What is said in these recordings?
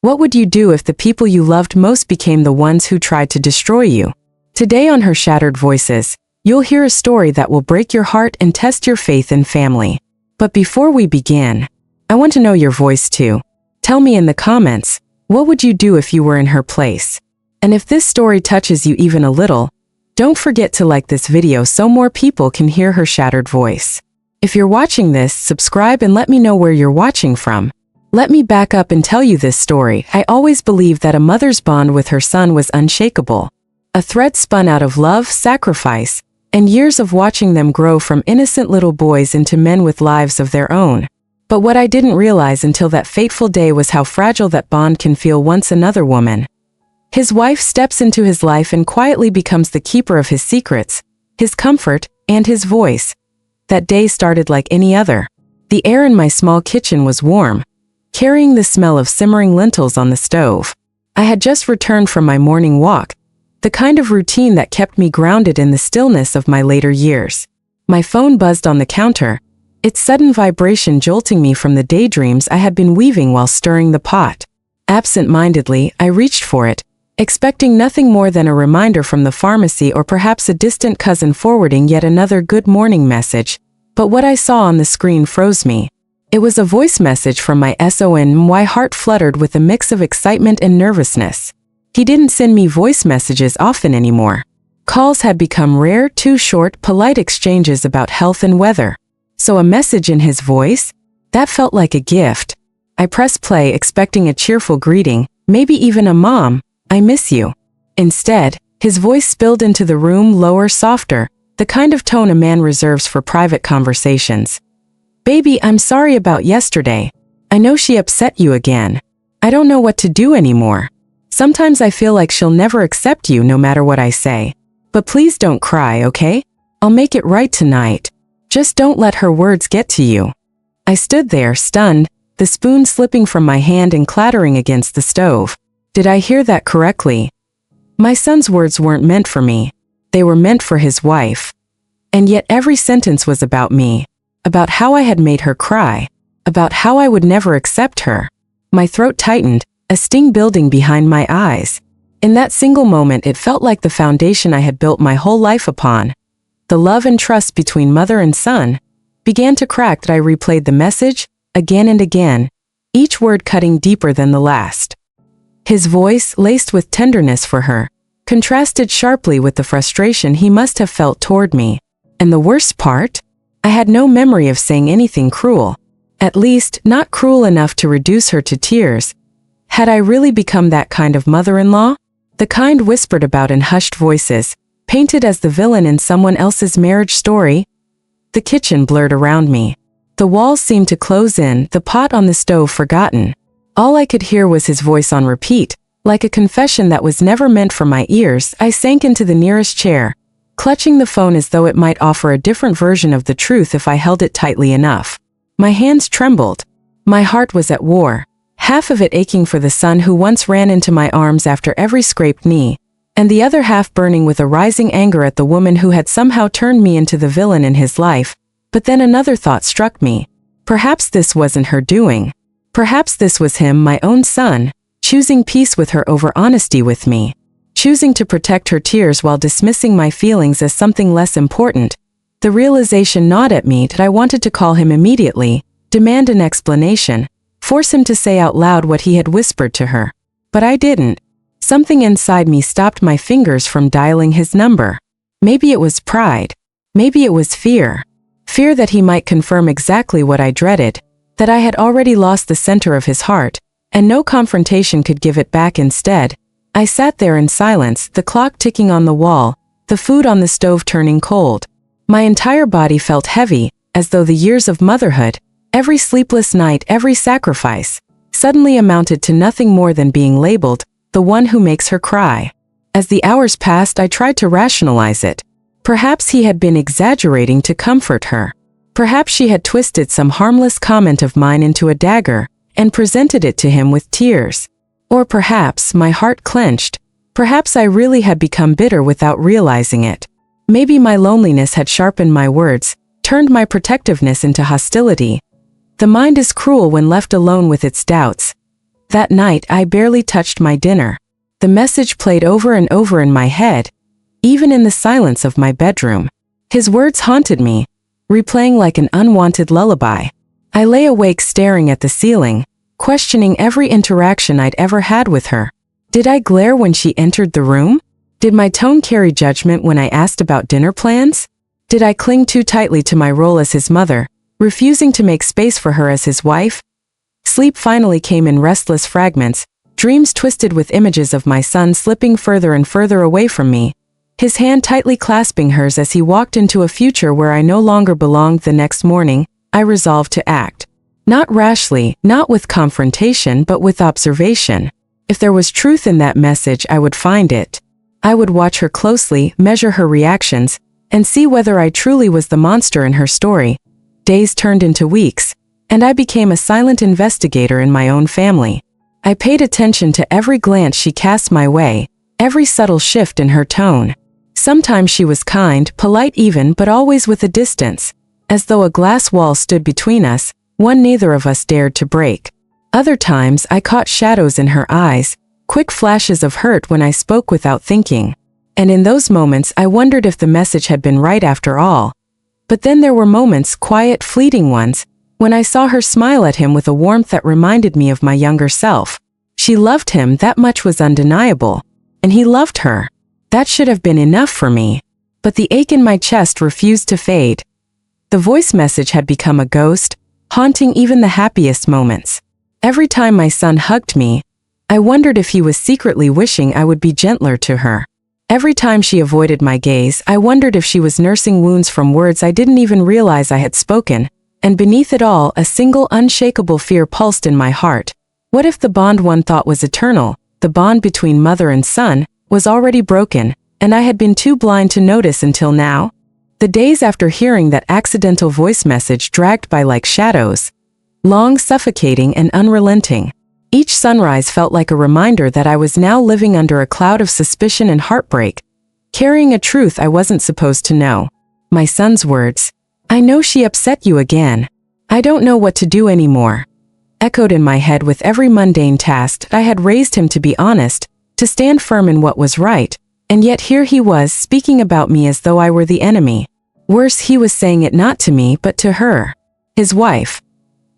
What would you do if the people you loved most became the ones who tried to destroy you? Today on Her Shattered Voices, you'll hear a story that will break your heart and test your faith in family. But before we begin, I want to know your voice too. Tell me in the comments, what would you do if you were in her place? And if this story touches you even a little, don't forget to like this video so more people can hear her shattered voice. If you're watching this, subscribe and let me know where you're watching from. Let me back up and tell you this story. I always believed that a mother's bond with her son was unshakable. A thread spun out of love, sacrifice, and years of watching them grow from innocent little boys into men with lives of their own. But what I didn't realize until that fateful day was how fragile that bond can feel once another woman, his wife, steps into his life and quietly becomes the keeper of his secrets, his comfort, and his voice. That day started like any other. The air in my small kitchen was warm, carrying the smell of simmering lentils on the stove. I had just returned from my morning walk, the kind of routine that kept me grounded in the stillness of my later years. My phone buzzed on the counter, its sudden vibration jolting me from the daydreams I had been weaving while stirring the pot. Absent-mindedly, I reached for it, expecting nothing more than a reminder from the pharmacy or perhaps a distant cousin forwarding yet another good morning message. But what I saw on the screen froze me. It was a voice message from my son. My heart fluttered with a mix of excitement and nervousness. He didn't send me voice messages often anymore. Calls had become rare, too short, polite exchanges about health and weather. So a message in his voice? That felt like a gift. I pressed play expecting a cheerful greeting, maybe even a "Mom, I miss you." Instead, his voice spilled into the room, lower, softer, the kind of tone a man reserves for private conversations. "Baby, I'm sorry about yesterday. I know she upset you again. I don't know what to do anymore. Sometimes I feel like she'll never accept you no matter what I say. But please don't cry, okay? I'll make it right tonight. Just don't let her words get to you." I stood there, stunned, the spoon slipping from my hand and clattering against the stove. Did I hear that correctly? My son's words weren't meant for me. They were meant for his wife. And yet every sentence was about me, about how I had made her cry, about how I would never accept her. My throat tightened, a sting building behind my eyes. In that single moment, it felt like the foundation I had built my whole life upon, the love and trust between mother and son, began to crack. That I replayed the message again and again, each word cutting deeper than the last. His voice, laced with tenderness for her, contrasted sharply with the frustration he must have felt toward me. And the worst part? I had no memory of saying anything cruel. At least, not cruel enough to reduce her to tears. Had I really become that kind of mother-in-law? The kind whispered about in hushed voices, painted as the villain in someone else's marriage story? The kitchen blurred around me. The walls seemed to close in, the pot on the stove forgotten. All I could hear was his voice on repeat, like a confession that was never meant for my ears. I sank into the nearest chair, clutching the phone as though it might offer a different version of the truth if I held it tightly enough. My hands trembled. My heart was at war, half of it aching for the son who once ran into my arms after every scraped knee, and the other half burning with a rising anger at the woman who had somehow turned me into the villain in his life. But then another thought struck me. Perhaps this wasn't her doing. Perhaps this was him, my own son, choosing peace with her over honesty with me, choosing to protect her tears while dismissing my feelings as something less important. The realization gnawed at me that I wanted to call him immediately, demand an explanation, force him to say out loud what he had whispered to her. But I didn't. Something inside me stopped my fingers from dialing his number. Maybe it was pride. Maybe it was fear. Fear that he might confirm exactly what I dreaded, that I had already lost the center of his heart, and no confrontation could give it back. Instead, I sat there in silence, the clock ticking on the wall, the food on the stove turning cold. My entire body felt heavy, as though the years of motherhood, every sleepless night, every sacrifice, suddenly amounted to nothing more than being labeled the one who makes her cry. As the hours passed, I tried to rationalize it. Perhaps he had been exaggerating to comfort her. Perhaps she had twisted some harmless comment of mine into a dagger and presented it to him with tears. Or perhaps my heart clenched. Perhaps I really had become bitter without realizing it. Maybe my loneliness had sharpened my words, turned my protectiveness into hostility. The mind is cruel when left alone with its doubts. That night, I barely touched my dinner. The message played over and over in my head, even in the silence of my bedroom. His words haunted me, replaying like an unwanted lullaby. I lay awake staring at the ceiling, questioning every interaction I'd ever had with her. Did I glare when she entered the room? Did my tone carry judgment when I asked about dinner plans? Did I cling too tightly to my role as his mother, refusing to make space for her as his wife? Sleep finally came in restless fragments, dreams twisted with images of my son slipping further and further away from me, his hand tightly clasping hers as he walked into a future where I no longer belonged. The next morning, I resolved to act. Not rashly, not with confrontation, but with observation. If there was truth in that message, I would find it. I would watch her closely, measure her reactions, and see whether I truly was the monster in her story. Days turned into weeks, and I became a silent investigator in my own family. I paid attention to every glance she cast my way, every subtle shift in her tone. Sometimes she was kind, polite even, but always with a distance, as though a glass wall stood between us, one neither of us dared to break. Other times I caught shadows in her eyes, quick flashes of hurt when I spoke without thinking. And in those moments I wondered if the message had been right after all. But then there were moments, quiet, fleeting ones, when I saw her smile at him with a warmth that reminded me of my younger self. She loved him, that much was undeniable. And he loved her. That should have been enough for me. But the ache in my chest refused to fade. The voice message had become a ghost, haunting even the happiest moments. Every time my son hugged me, I wondered if he was secretly wishing I would be gentler to her. Every time she avoided my gaze, I wondered if she was nursing wounds from words I didn't even realize I had spoken. And beneath it all, a single unshakable fear pulsed in my heart. What if the bond one thought was eternal, the bond between mother and son, was already broken, and I had been too blind to notice until now? The days after hearing that accidental voice message dragged by like shadows, long, suffocating, and unrelenting. Each sunrise felt like a reminder that I was now living under a cloud of suspicion and heartbreak, carrying a truth I wasn't supposed to know. My son's words, "I know she upset you again. I don't know what to do anymore," echoed in my head with every mundane task. I had raised him to be honest, to stand firm in what was right, and yet here he was speaking about me as though I were the enemy. Worse, he was saying it not to me but to her, his wife.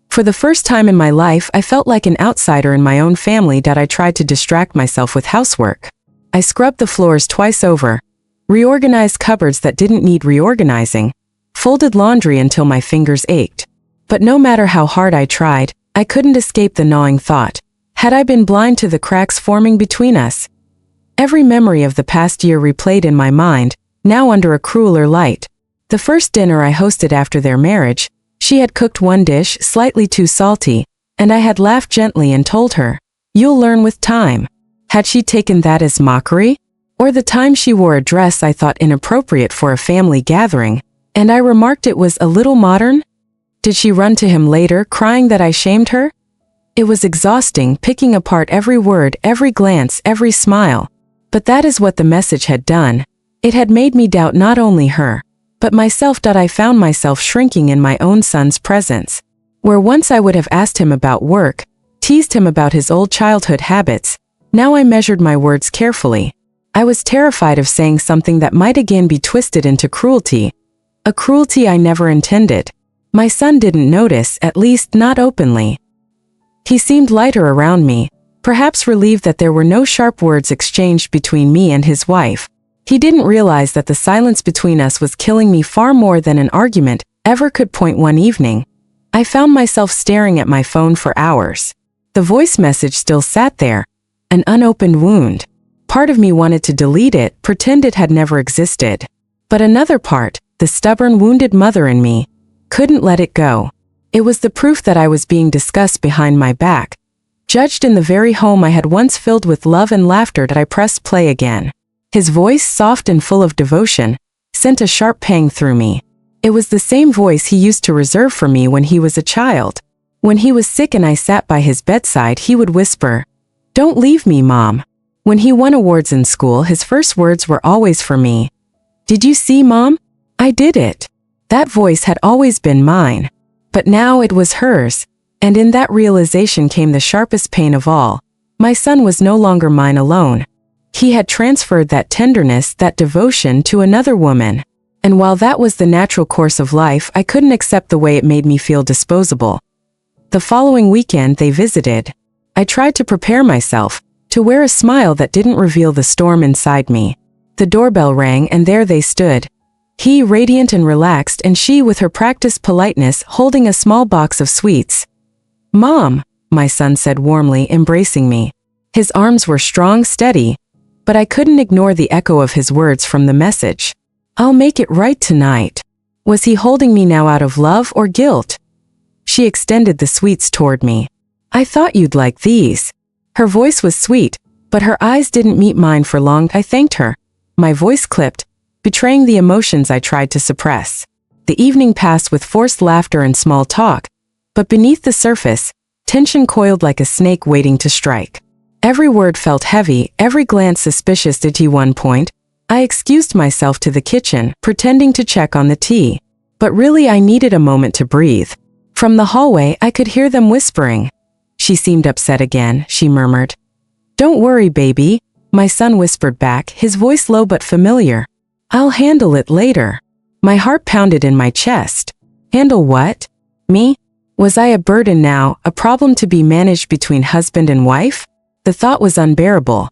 For the first time in my life, I felt like an outsider in my own family. That I tried to distract myself with housework. I scrubbed the floors twice over, reorganized cupboards that didn't need reorganizing, folded laundry until my fingers ached. But no matter how hard I tried, I couldn't escape the gnawing thought. Had I been blind to the cracks forming between us? Every memory of the past year replayed in my mind, now under a crueler light. The first dinner I hosted after their marriage, she had cooked one dish slightly too salty, and I had laughed gently and told her, "You'll learn with time." Had she taken that as mockery? Or the time she wore a dress I thought inappropriate for a family gathering, and I remarked it was a little modern? Did she run to him later, crying that I shamed her? It was exhausting, picking apart every word, every glance, every smile. But that is what the message had done. It had made me doubt not only her, but myself. I found myself shrinking in my own son's presence. Where once I would have asked him about work, teased him about his old childhood habits, now I measured my words carefully. I was terrified of saying something that might again be twisted into cruelty. A cruelty I never intended. My son didn't notice, at least not openly. He seemed lighter around me, perhaps relieved that there were no sharp words exchanged between me and his wife. He didn't realize that the silence between us was killing me far more than an argument ever could. One evening, I found myself staring at my phone for hours. The voice message still sat there, an unopened wound. Part of me wanted to delete it, pretend it had never existed. But another part, the stubborn, wounded mother in me, couldn't let it go. It was the proof that I was being discussed behind my back, judged in the very home I had once filled with love and laughter. I pressed play again. His voice, soft and full of devotion, sent a sharp pang through me. It was the same voice he used to reserve for me when he was a child. When he was sick and I sat by his bedside, he would whisper, "Don't leave me, Mom." When he won awards in school, his first words were always for me. "Did you see, Mom? I did it." That voice had always been mine. But now it was hers, And in that realization came the sharpest pain of all. My son was no longer mine alone. He had transferred that tenderness, that devotion to another woman. And while that was the natural course of life, I couldn't accept the way it made me feel disposable. The following weekend they visited. I tried to prepare myself, to wear a smile that didn't reveal the storm inside me. The doorbell rang and there they stood. He radiant and relaxed and she with her practiced politeness holding a small box of sweets. "Mom," my son said warmly, embracing me. His arms were strong, steady, but I couldn't ignore the echo of his words from the message. "I'll make it right tonight." Was he holding me now out of love or guilt? She extended the sweets toward me. "I thought you'd like these." Her voice was sweet, but her eyes didn't meet mine for long. I thanked her. My voice clipped, betraying the emotions I tried to suppress. The evening passed with forced laughter and small talk, but beneath the surface, tension coiled like a snake waiting to strike. Every word felt heavy, every glance suspicious. At one point, I excused myself to the kitchen, pretending to check on the tea. But really I needed a moment to breathe. From the hallway I could hear them whispering. "She seemed upset again," she murmured. "Don't worry, baby," my son whispered back, his voice low but familiar. "I'll handle it later." My heart pounded in my chest. Handle what? Me? Was I a burden now, a problem to be managed between husband and wife? The thought was unbearable.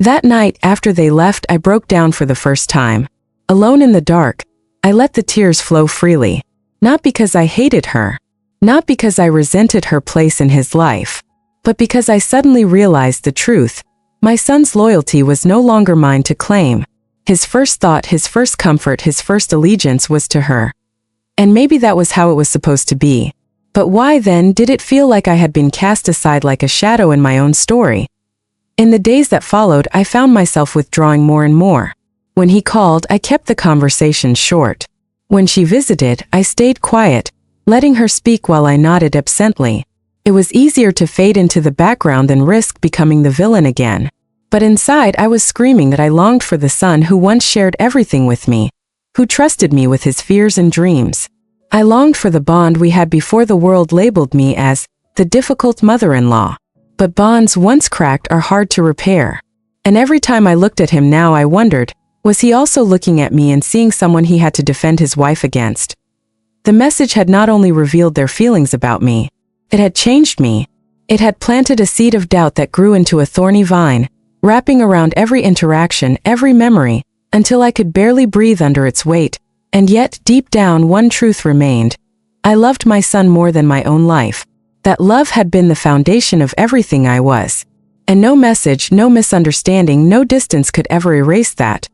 That night, after they left, I broke down for the first time. Alone in the dark, I let the tears flow freely. Not because I hated her. Not because I resented her place in his life. But because I suddenly realized the truth. My son's loyalty was no longer mine to claim. His first thought, his first comfort, his first allegiance was to her. And maybe that was how it was supposed to be. But why then did it feel like I had been cast aside like a shadow in my own story? In the days that followed, I found myself withdrawing more and more. When he called, I kept the conversation short. When she visited, I stayed quiet, letting her speak while I nodded absently. It was easier to fade into the background than risk becoming the villain again. But inside, I was screaming that I longed for the son who once shared everything with me, who trusted me with his fears and dreams. I longed for the bond we had before the world labeled me as the difficult mother-in-law. But bonds once cracked are hard to repair. And every time I looked at him now I wondered, was he also looking at me and seeing someone he had to defend his wife against? The message had not only revealed their feelings about me, it had changed me. It had planted a seed of doubt that grew into a thorny vine, wrapping around every interaction, every memory, until I could barely breathe under its weight. And yet, deep down, one truth remained. I loved my son more than my own life. That love had been the foundation of everything I was. And no message, no misunderstanding, no distance could ever erase that.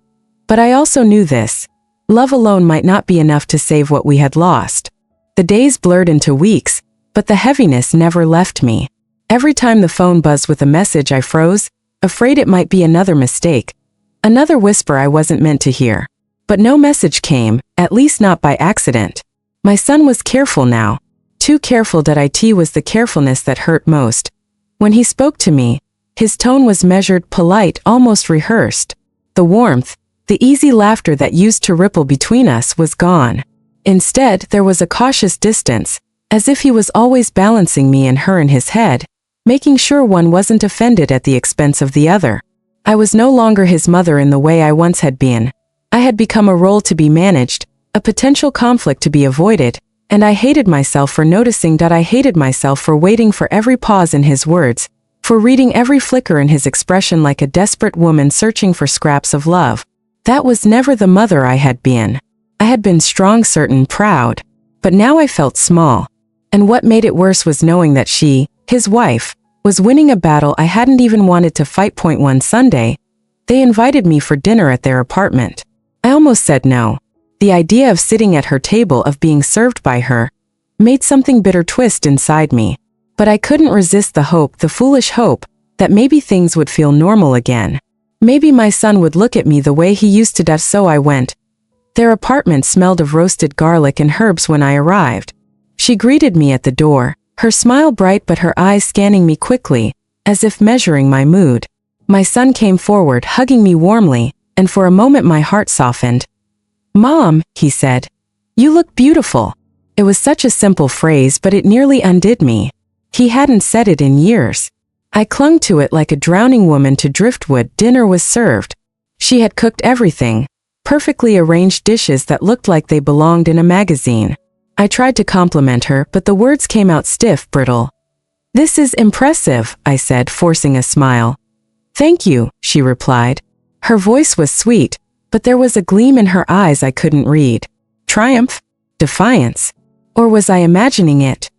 But I also knew this. Love alone might not be enough to save what we had lost. The days blurred into weeks, but the heaviness never left me. Every time the phone buzzed with a message I froze, afraid it might be another mistake. Another whisper I wasn't meant to hear. But no message came, at least not by accident. My son was careful now. Too careful that it was the carefulness that hurt most. When he spoke to me, his tone was measured, polite, almost rehearsed. The warmth, the easy laughter that used to ripple between us was gone. Instead, there was a cautious distance, as if he was always balancing me and her in his head, making sure one wasn't offended at the expense of the other. I was no longer his mother in the way I once had been. I had become a role to be managed, a potential conflict to be avoided, and I hated myself for noticing that. I hated myself for waiting for every pause in his words, for reading every flicker in his expression like a desperate woman searching for scraps of love. That was never the mother I had been. I had been strong, certain, proud, but now I felt small. And what made it worse was knowing that she, his wife, was winning a battle I hadn't even wanted to fight. One Sunday, they invited me for dinner at their apartment. I almost said no. The idea of sitting at her table, of being served by her, made something bitter twist inside me. But I couldn't resist the hope, the foolish hope, that maybe things would feel normal again. Maybe my son would look at me the way he used to. So I went. Their apartment smelled of roasted garlic and herbs when I arrived. She greeted me at the door, her smile bright but her eyes scanning me quickly, as if measuring my mood. My son came forward, hugging me warmly, and for a moment my heart softened. "Mom," he said, "you look beautiful." It was such a simple phrase, but it nearly undid me. He hadn't said it in years. I clung to it like a drowning woman to driftwood. Dinner was served. She had cooked everything, perfectly arranged dishes that looked like they belonged in a magazine. I tried to compliment her, but the words came out stiff, brittle. "This is impressive," I said, forcing a smile. "Thank you," she replied. Her voice was sweet, but there was a gleam in her eyes I couldn't read. Triumph? Defiance? Or was I imagining it?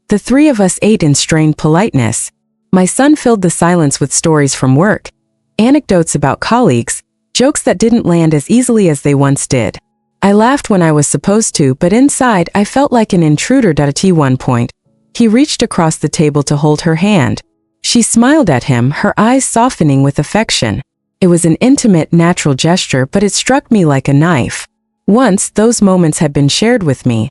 The three of us ate in strained politeness. My son filled the silence with stories from work, anecdotes about colleagues, jokes that didn't land as easily as they once did. I laughed when I was supposed to, but inside I felt like an intruder. At one point, he reached across the table to hold her hand. She smiled at him, her eyes softening with affection. It was an intimate, natural gesture, but it struck me like a knife. Once, those moments had been shared with me.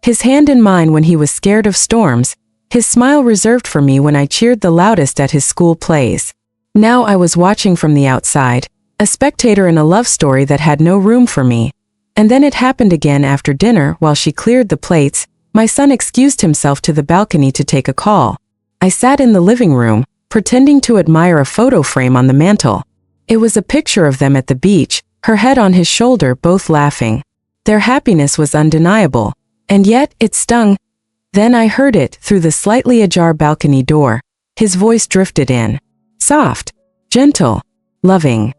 His hand in mine when he was scared of storms, his smile reserved for me when I cheered the loudest at his school plays. Now I was watching from the outside, a spectator in a love story that had no room for me. And then it happened again after dinner. While she cleared the plates, my son excused himself to the balcony to take a call. I sat in the living room, pretending to admire a photo frame on the mantel. It was a picture of them at the beach, her head on his shoulder, both laughing. Their happiness was undeniable, and yet it stung. Then I heard it through the slightly ajar balcony door. His voice drifted in. Soft, gentle, loving.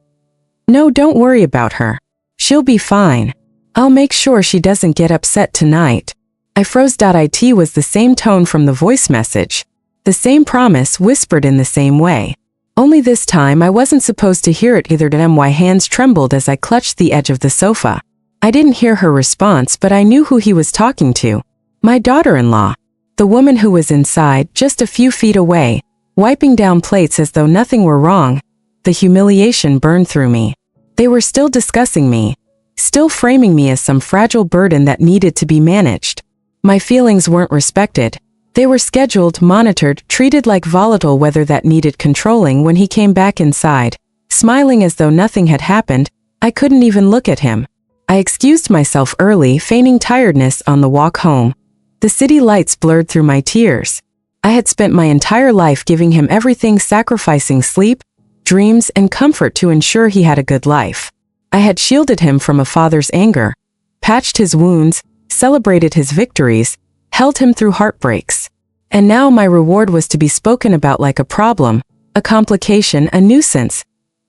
"No, don't worry about her. She'll be fine. I'll make sure she doesn't get upset tonight." I froze. It was the same tone from the voice message. The same promise whispered in the same way. Only this time I wasn't supposed to hear it either. My hands trembled as I clutched the edge of the sofa. I didn't hear her response, but I knew who he was talking to. My daughter-in-law. The woman who was inside, just a few feet away, wiping down plates as though nothing were wrong. The humiliation burned through me. They were still discussing me, still framing me as some fragile burden that needed to be managed. My feelings weren't respected. They were scheduled, monitored, treated like volatile weather that needed controlling. When he came back inside, smiling as though nothing had happened, I couldn't even look at him. I excused myself early, feigning tiredness on the walk home. The city lights blurred through my tears. I had spent my entire life giving him everything, sacrificing sleep, dreams, and comfort to ensure he had a good life. I had shielded him from a father's anger, patched his wounds, celebrated his victories, held him through heartbreaks. And now my reward was to be spoken about like a problem, a complication, a nuisance.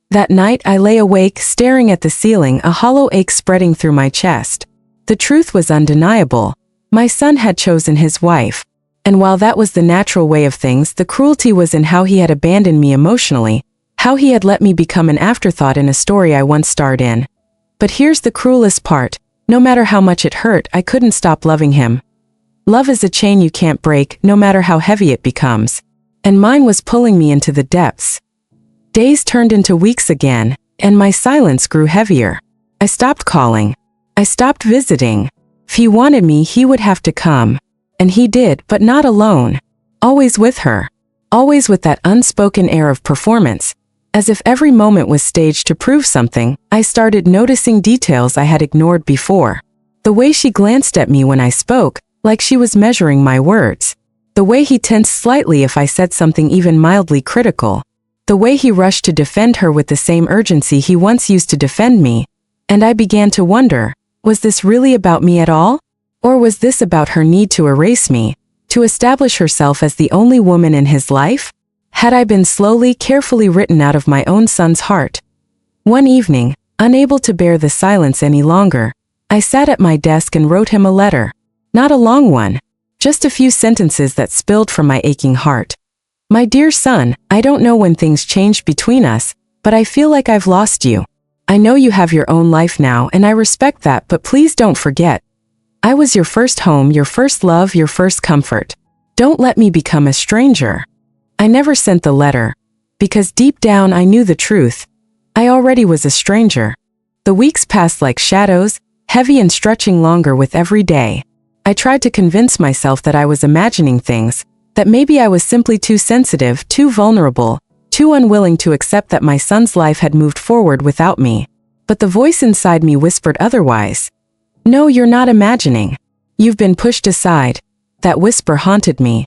That night I lay awake, staring at the ceiling, a hollow ache spreading through my chest. The truth was undeniable. My son had chosen his wife. And while that was the natural way of things, the cruelty was in how he had abandoned me emotionally, how he had let me become an afterthought in a story I once starred in. But here's the cruelest part. No matter how much it hurt, I couldn't stop loving him. Love is a chain you can't break, no matter how heavy it becomes. And mine was pulling me into the depths. Days turned into weeks again, and my silence grew heavier. I stopped calling. I stopped visiting. If he wanted me, he would have to come. And he did, but not alone. Always with her. Always with that unspoken air of performance. As if every moment was staged to prove something, I started noticing details I had ignored before. The way she glanced at me when I spoke, like she was measuring my words. The way he tensed slightly if I said something even mildly critical. The way he rushed to defend her with the same urgency he once used to defend me. And I began to wonder, was this really about me at all? Or was this about her need to erase me, to establish herself as the only woman in his life? Had I been slowly, carefully written out of my own son's heart? One evening, unable to bear the silence any longer, I sat at my desk and wrote him a letter. Not a long one, just a few sentences that spilled from my aching heart. My dear son, I don't know when things changed between us, but I feel like I've lost you. I know you have your own life now, and I respect that, but please don't forget. I was your first home, your first love, your first comfort. Don't let me become a stranger. I never sent the letter, because deep down I knew the truth. I already was a stranger. The weeks passed like shadows, heavy and stretching longer with every day. I tried to convince myself that I was imagining things, that maybe I was simply too sensitive, too vulnerable, too unwilling to accept that my son's life had moved forward without me. But the voice inside me whispered otherwise. No, you're not imagining. You've been pushed aside. That whisper haunted me.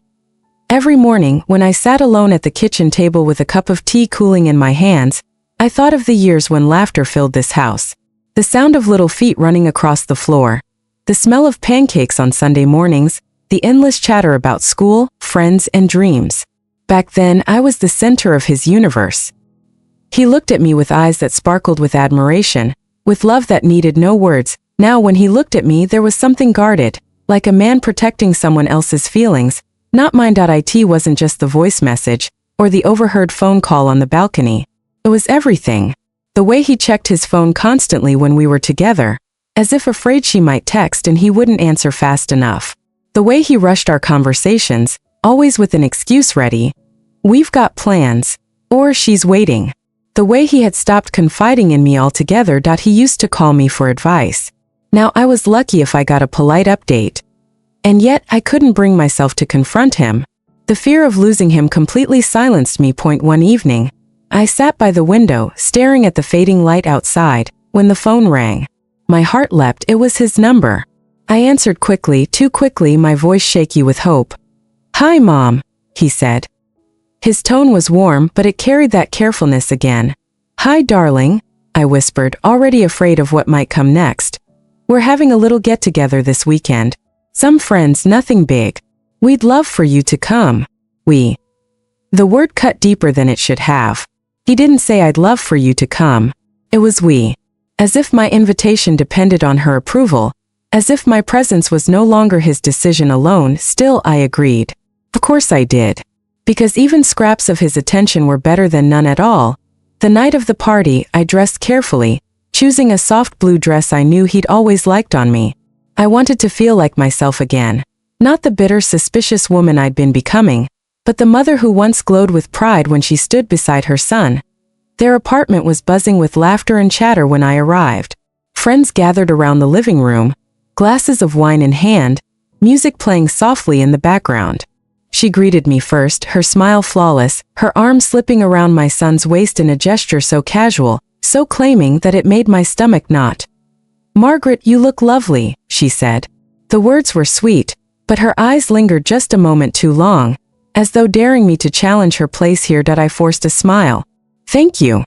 Every morning, when I sat alone at the kitchen table with a cup of tea cooling in my hands, I thought of the years when laughter filled this house. The sound of little feet running across the floor, the smell of pancakes on Sunday mornings, the endless chatter about school, friends, and dreams. Back then, I was the center of his universe. He looked at me with eyes that sparkled with admiration, with love that needed no words. Now when he looked at me, there was something guarded, like a man protecting someone else's feelings, not mine. It wasn't just the voice message, or the overheard phone call on the balcony. It was everything. The way he checked his phone constantly when we were together, as if afraid she might text and he wouldn't answer fast enough. The way he rushed our conversations, always with an excuse ready. We've got plans. Or she's waiting. The way he had stopped confiding in me altogether. He used to call me for advice. Now I was lucky if I got a polite update. And yet I couldn't bring myself to confront him. The fear of losing him completely silenced me. One evening, I sat by the window, staring at the fading light outside, when the phone rang. My heart leapt. It was his number. I answered quickly, too quickly, my voice shaky with hope. "Hi, Mom," he said. His tone was warm, but it carried that carefulness again. "Hi, darling," I whispered, already afraid of what might come next. "We're having a little get-together this weekend. Some friends, nothing big. We'd love for you to come." We. The word cut deeper than it should have. He didn't say I'd love for you to come. It was we. As if my invitation depended on her approval. As if my presence was no longer his decision alone. Still, I agreed. Of course I did. Because even scraps of his attention were better than none at all. The night of the party, I dressed carefully, choosing a soft blue dress I knew he'd always liked on me. I wanted to feel like myself again. Not the bitter, suspicious woman I'd been becoming, but the mother who once glowed with pride when she stood beside her son. Their apartment was buzzing with laughter and chatter when I arrived. Friends gathered around the living room, glasses of wine in hand, music playing softly in the background. She greeted me first, her smile flawless, her arm slipping around my son's waist in a gesture so casual, so claiming that it made my stomach knot. "Margaret, you look lovely," she said. The words were sweet, but her eyes lingered just a moment too long, as though daring me to challenge her place here. I forced a smile. "Thank you."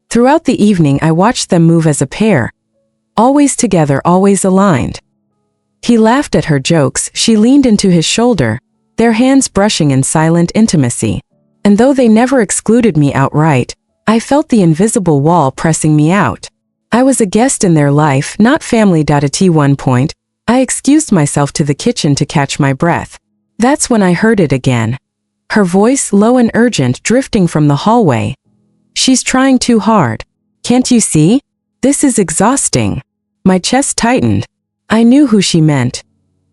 Throughout the evening I watched them move as a pair. Always together, always aligned. He laughed at her jokes, she leaned into his shoulder, their hands brushing in silent intimacy. And though they never excluded me outright, I felt the invisible wall pressing me out. I was a guest in their life, not family. At one point, I excused myself to the kitchen to catch my breath. That's when I heard it again. Her voice, low and urgent, drifting from the hallway. "She's trying too hard. Can't you see? This is exhausting." My chest tightened. I knew who she meant.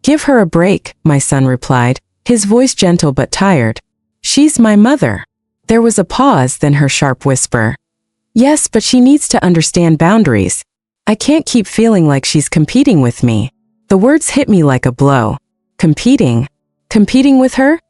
"Give her a break," my son replied, his voice gentle but tired. "She's my mother." There was a pause, then her sharp whisper. "Yes, but she needs to understand boundaries. I can't keep feeling like she's competing with me." The words hit me like a blow. Competing? Competing with her?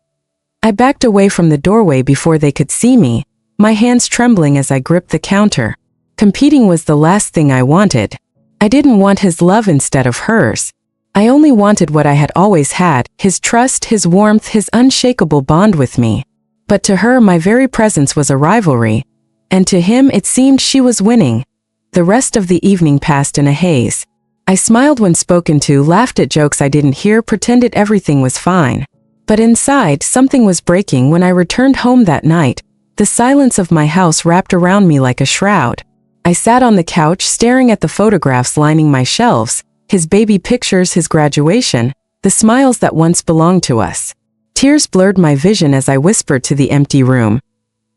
I backed away from the doorway before they could see me, my hands trembling as I gripped the counter. Competing was the last thing I wanted. I didn't want his love instead of hers. I only wanted what I had always had, his trust, his warmth, his unshakable bond with me. But to her my very presence was a rivalry, and to him it seemed she was winning. The rest of the evening passed in a haze. I smiled when spoken to, laughed at jokes I didn't hear, pretended everything was fine. But inside, something was breaking when I returned home that night. The silence of my house wrapped around me like a shroud. I sat on the couch staring at the photographs lining my shelves, his baby pictures, his graduation, the smiles that once belonged to us. Tears blurred my vision as I whispered to the empty room.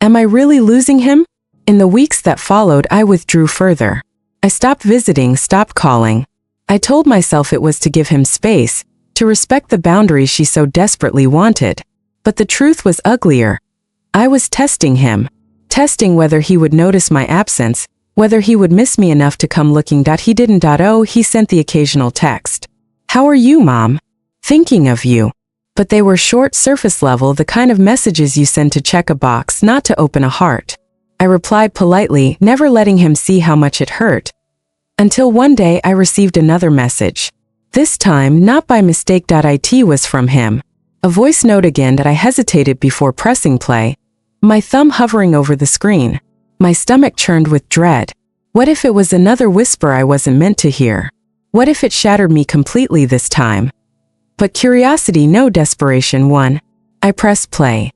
Am I really losing him? In the weeks that followed, I withdrew further. I stopped visiting, stopped calling. I told myself it was to give him space, to respect the boundaries she so desperately wanted. But the truth was uglier. I was testing him. Testing whether he would notice my absence, whether he would miss me enough to come looking. He didn't. Oh, he sent the occasional text. "How are you, Mom? Thinking of you." But they were short, surface level, the kind of messages you send to check a box, not to open a heart. I replied politely, never letting him see how much it hurt. Until one day I received another message. This time, not by mistake. It was from him. A voice note again that I hesitated before pressing play, my thumb hovering over the screen. My stomach churned with dread. What if it was another whisper I wasn't meant to hear? What if it shattered me completely this time? But curiosity, no desperation, won. I pressed play.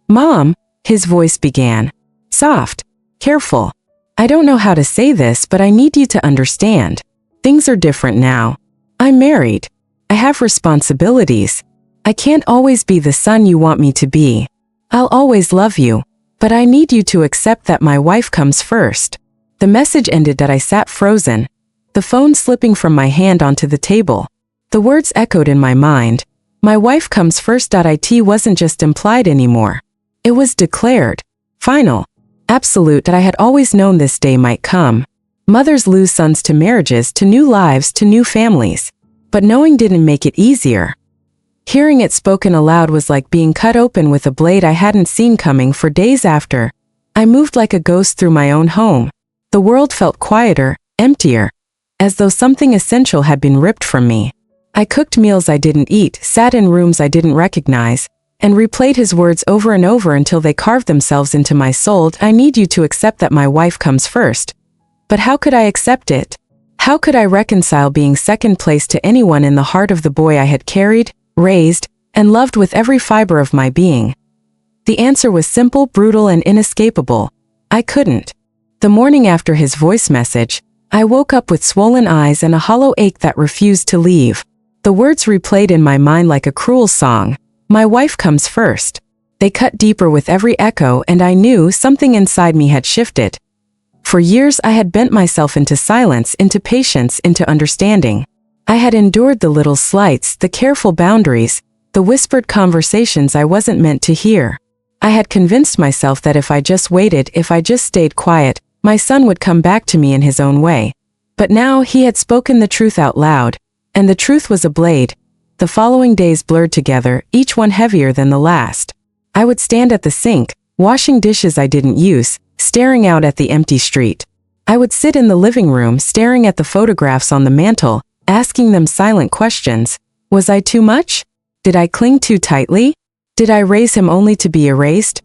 "Mom," his voice began. Soft. Careful. "I don't know how to say this, but I need you to understand. Things are different now. I'm married. I have responsibilities. I can't always be the son you want me to be. I'll always love you, but I need you to accept that my wife comes first." The message ended that I sat frozen, the phone slipping from my hand onto the table. The words echoed in my mind. My wife comes first. It wasn't just implied anymore. It was declared. Final. Absolute. That I had always known this day might come. Mothers lose sons to marriages, to new lives, to new families. But knowing didn't make it easier. Hearing it spoken aloud was like being cut open with a blade I hadn't seen coming for days after. I moved like a ghost through my own home. The world felt quieter, emptier, as though something essential had been ripped from me. I cooked meals I didn't eat, sat in rooms I didn't recognize, and replayed his words over and over until they carved themselves into my soul. "I need you to accept that my wife comes first." But how could I accept it? How could I reconcile being second place to anyone in the heart of the boy I had carried, raised, and loved with every fiber of my being? The answer was simple, brutal, and inescapable. I couldn't. The morning after his voice message, I woke up with swollen eyes and a hollow ache that refused to leave. The words replayed in my mind like a cruel song. My wife comes first. They cut deeper with every echo, and I knew something inside me had shifted. For years I had bent myself into silence, into patience, into understanding. I had endured the little slights, the careful boundaries, the whispered conversations I wasn't meant to hear. I had convinced myself that if I just waited, if I just stayed quiet, my son would come back to me in his own way. But now he had spoken the truth out loud, and the truth was a blade. The following days blurred together, each one heavier than the last. I would stand at the sink, washing dishes I didn't use, staring out at the empty street. I would sit in the living room, staring at the photographs on the mantel, asking them silent questions. Was I too much? Did I cling too tightly? Did I raise him only to be erased?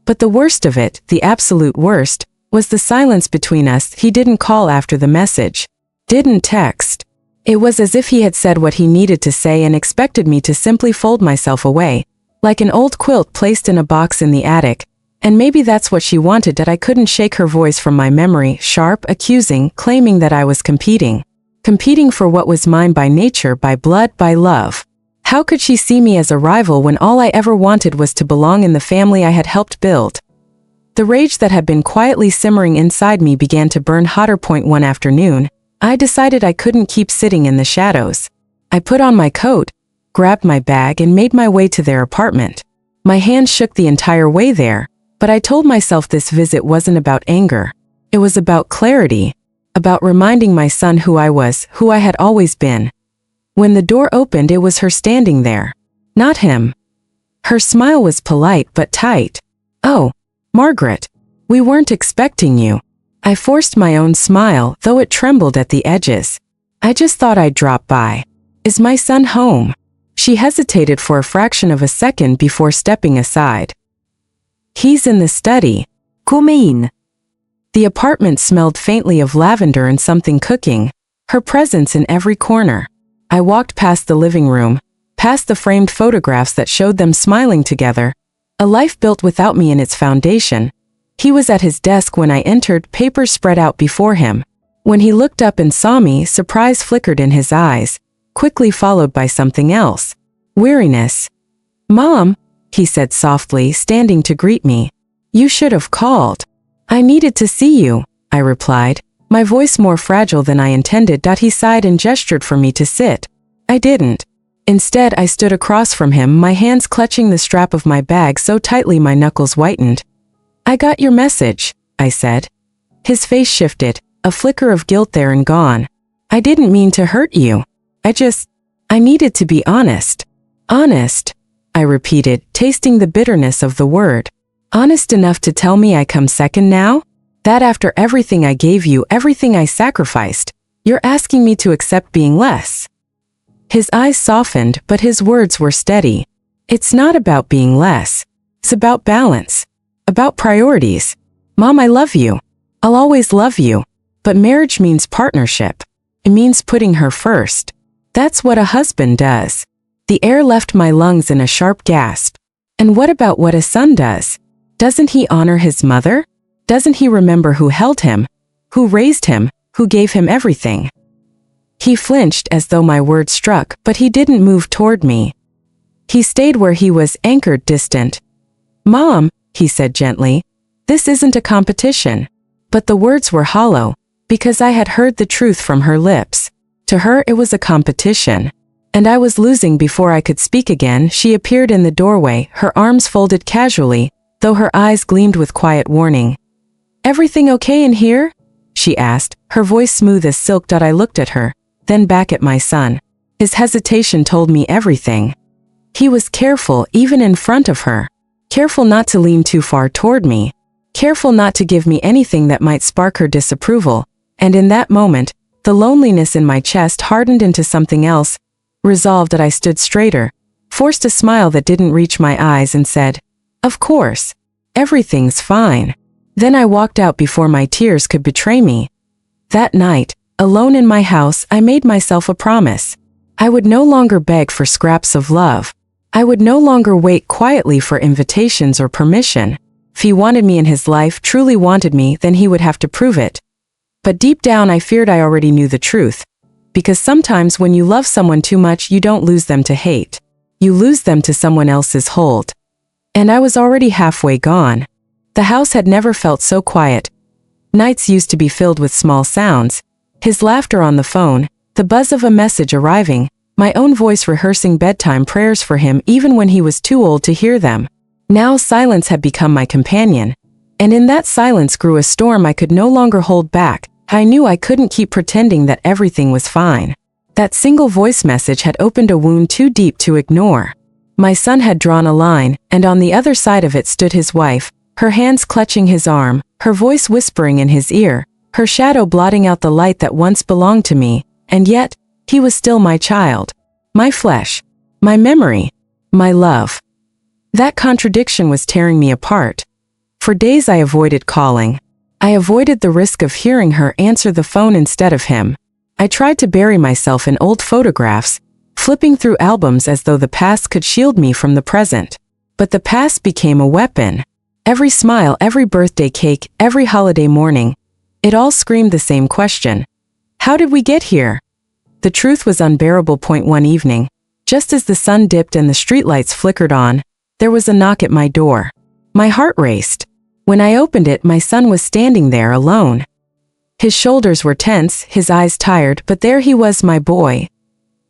But the worst of it, the absolute worst, was the silence between us. He didn't call after the message. Didn't text. It was as if he had said what he needed to say and expected me to simply fold myself away, like an old quilt placed in a box in the attic. And maybe that's what she wanted, that I couldn't shake her voice from my memory, sharp, accusing, claiming that I was competing. Competing for what was mine by nature, by blood, by love. How could she see me as a rival when all I ever wanted was to belong in the family I had helped build? The rage that had been quietly simmering inside me began to burn hotter. One afternoon, I decided I couldn't keep sitting in the shadows. I put on my coat, grabbed my bag, and made my way to their apartment. My hands shook the entire way there, but I told myself this visit wasn't about anger. It was about clarity, about reminding my son who I was, who I had always been. When the door opened, it was her standing there, not him. Her smile was polite but tight. "Oh, Margaret, we weren't expecting you." I forced my own smile, though it trembled at the edges. "I just thought I'd drop by. Is my son home?" She hesitated for a fraction of a second before stepping aside. "He's in the study." "Come in." The apartment smelled faintly of lavender and something cooking, her presence in every corner. I walked past the living room, past the framed photographs that showed them smiling together, a life built without me in its foundation. He was at his desk when I entered, papers spread out before him. When he looked up and saw me, surprise flickered in his eyes, quickly followed by something else. Weariness. "Mom," he said softly, standing to greet me. "You should have called." "I needed to see you," I replied, my voice more fragile than I intended. He sighed and gestured for me to sit. I didn't. Instead, I stood across from him, my hands clutching the strap of my bag so tightly my knuckles whitened. "I got your message," I said. His face shifted, a flicker of guilt there and gone. "I didn't mean to hurt you. I needed to be honest." "Honest," I repeated, tasting the bitterness of the word. "Honest enough to tell me I come second now? That after everything I gave you, everything I sacrificed, you're asking me to accept being less?" His eyes softened, but his words were steady. It's not about being less. It's about balance. About priorities. Mom, I love you. I'll always love you. But marriage means partnership. It means putting her first. That's what a husband does. The air left my lungs in a sharp gasp. And what about what a son does? Doesn't he honor his mother? Doesn't he remember who held him, who raised him, who gave him everything? He flinched as though my words struck, but he didn't move toward me. He stayed where he was, anchored, distant. Mom, he said gently, this isn't a competition. But the words were hollow, because I had heard the truth from her lips. To her it was a competition. And I was losing before I could speak again. She appeared in the doorway, her arms folded casually, though her eyes gleamed with quiet warning. Everything okay in here? She asked, her voice smooth as silk. I looked at her, then back at my son. His hesitation told me everything. He was careful even in front of her. Careful not to lean too far toward me. Careful not to give me anything that might spark her disapproval. And in that moment, the loneliness in my chest hardened into something else. Resolved that I stood straighter, forced a smile that didn't reach my eyes and said, of course. Everything's fine. Then I walked out before my tears could betray me. That night, alone in my house, I made myself a promise. I would no longer beg for scraps of love. I would no longer wait quietly for invitations or permission. If he wanted me in his life, truly wanted me, then he would have to prove it. But deep down I feared I already knew the truth. Because sometimes when you love someone too much, you don't lose them to hate. You lose them to someone else's hold. And I was already halfway gone. The house had never felt so quiet. Nights used to be filled with small sounds. His laughter on the phone, the buzz of a message arriving, my own voice rehearsing bedtime prayers for him even when he was too old to hear them. Now silence had become my companion. And in that silence grew a storm I could no longer hold back. I knew I couldn't keep pretending that everything was fine. That single voice message had opened a wound too deep to ignore. My son had drawn a line, and on the other side of it stood his wife, her hands clutching his arm, her voice whispering in his ear, her shadow blotting out the light that once belonged to me, and yet, he was still my child, my flesh, my memory, my love. That contradiction was tearing me apart. For days I avoided calling. I avoided the risk of hearing her answer the phone instead of him. I tried to bury myself in old photographs, flipping through albums as though the past could shield me from the present. But the past became a weapon. Every smile, every birthday cake, every holiday morning, it all screamed the same question. How did we get here? The truth was unbearable. One evening, just as the sun dipped and the streetlights flickered on, there was a knock at my door. My heart raced. When I opened it, my son was standing there alone. His shoulders were tense, his eyes tired, but there he was, my boy.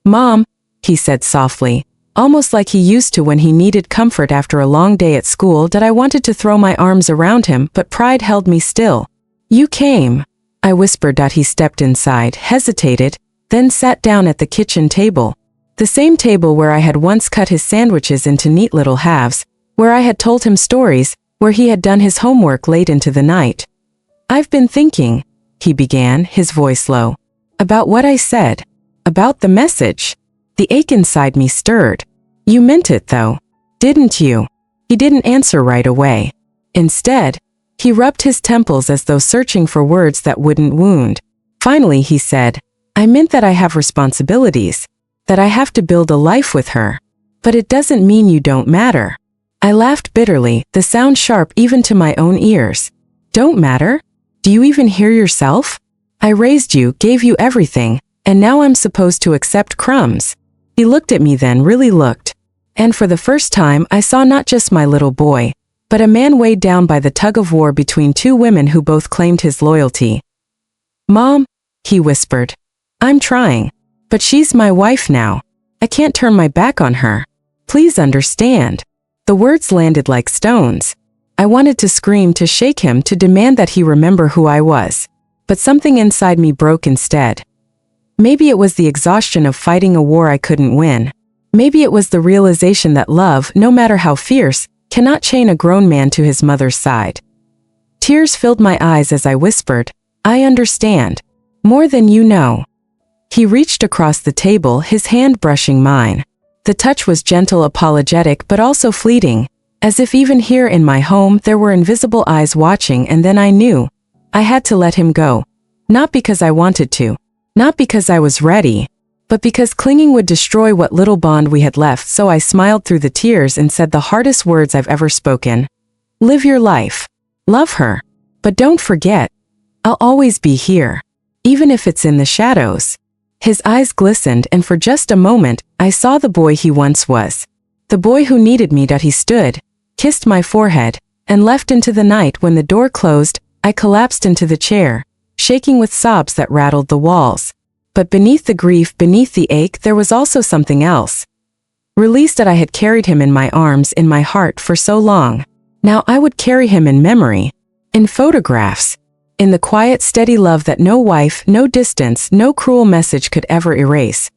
Mom, he said softly, almost like he used to when he needed comfort after a long day at school. I wanted to throw my arms around him, but pride held me still. You came, I whispered. He stepped inside, hesitated, then sat down at the kitchen table. The same table where I had once cut his sandwiches into neat little halves, where I had told him stories, where he had done his homework late into the night. I've been thinking, he began, his voice low, about what I said, about the message. The ache inside me stirred. You meant it though, didn't you? He didn't answer right away. Instead, he rubbed his temples as though searching for words that wouldn't wound. Finally he said, I meant that I have responsibilities, that I have to build a life with her. But it doesn't mean you don't matter. I laughed bitterly, the sound sharp even to my own ears. Don't matter? Do you even hear yourself? I raised you, gave you everything, and now I'm supposed to accept crumbs. He looked at me then, really looked. And for the first time I saw not just my little boy, but a man weighed down by the tug of war between two women who both claimed his loyalty. Mom, he whispered. I'm trying. But she's my wife now. I can't turn my back on her. Please understand. The words landed like stones. I wanted to scream, to shake him, to demand that he remember who I was. But something inside me broke instead. Maybe it was the exhaustion of fighting a war I couldn't win. Maybe it was the realization that love, no matter how fierce, cannot chain a grown man to his mother's side. Tears filled my eyes as I whispered, I understand. More than you know. He reached across the table, his hand brushing mine. The touch was gentle, apologetic, but also fleeting, as if even here in my home there were invisible eyes watching. And then I knew I had to let him go. Not because I wanted to, not because I was ready, but because clinging would destroy what little bond we had left. So I smiled through the tears and said the hardest words I've ever spoken. Live your life. Love her. But don't forget, I'll always be here, even if it's in the shadows. His eyes glistened, and for just a moment, I saw the boy he once was. The boy who needed me. He stood, kissed my forehead, and left into the night. When the door closed, I collapsed into the chair, shaking with sobs that rattled the walls. But beneath the grief, beneath the ache, there was also something else. Release that I had carried him in my arms, in my heart for so long. Now I would carry him in memory, in photographs, in the quiet, steady love that no wife, no distance, no cruel message could ever erase.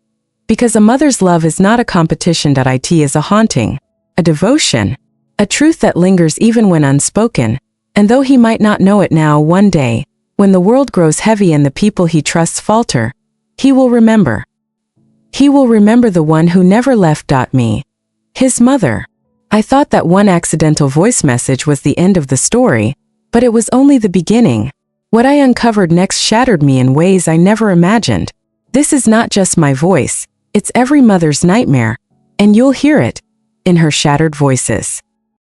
Because a mother's love is not a competition. It is a haunting, a devotion, a truth that lingers even when unspoken. And though he might not know it now, one day, when the world grows heavy and the people he trusts falter, he will remember. He will remember the one who never left. Me. His mother. I thought that one accidental voice message was the end of the story, but it was only the beginning. What I uncovered next shattered me in ways I never imagined. This is not just my voice, it's every mother's nightmare, and you'll hear it in her shattered voices.